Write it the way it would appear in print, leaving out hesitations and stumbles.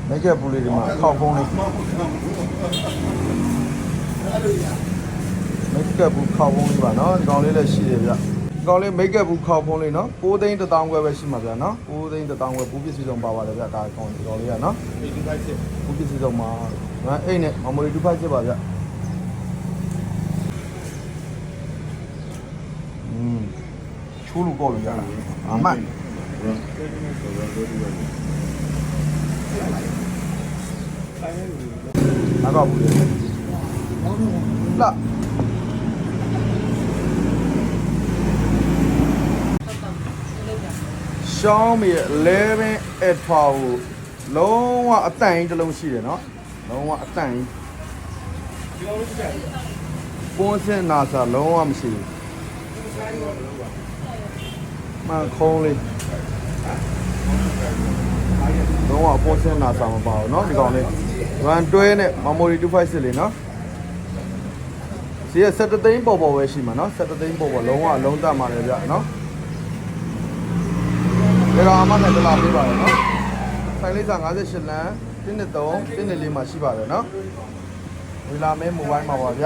မိတ်ကပ်ဘူးလေးဒီမှာခောက်ဖုံးလေးမိတ်ကပ်ဘူးခောက်ဖုံးလေးပါနော်ဒီကောင်လေးလည်းရှိတယ်ဗျဒီကောင်လေးမိတ်ကပ်ဘူးခောက်ဖုံးလေးနော်6သိန်း1000ခွဲပဲရှိမှာဗျာနော်6သိန်း1000ခွဲဘူးပစ္စည်းစုံပါပါတယ်ဗျဒါကောင်ဒီကောင်လေးကနော်ဘူးပစ္စည်းစုံမှာအဲ့နဲ့မမိုရီ256ပါဗျချိုးလို့ပေါ့လို့ရတာအမှန်哪个不对？那小米11 Pro လုံးဝအတန်ကြီးတစ်လုံးရှိတယ်နော်လုံးဝအတန်ကြီးပုံစံနာစာလုံးဝမရှိဘူးမှန်ခုံးလေးလုံးဝပုံစံနာစာမပါဘူးเนาะဒီကောင်လေးrun တွဲနဲ့ memory 256လေးเนาะစီရ7သိန်းပေါ်ပေါ်ပဲရှိမှာเนาะ7သိန်းပေါ်ပေါ်လုံးဝအလုံးသတ်မှာလေဗျเนาะဒါတော့အမှန်နဲ့တလားပေးပါရเนาะဆိုင်လေးစာ58လမ်း113 114မှာရှိပါတယ်เนาะဒီလာမဲ mobile မှာပါဗျ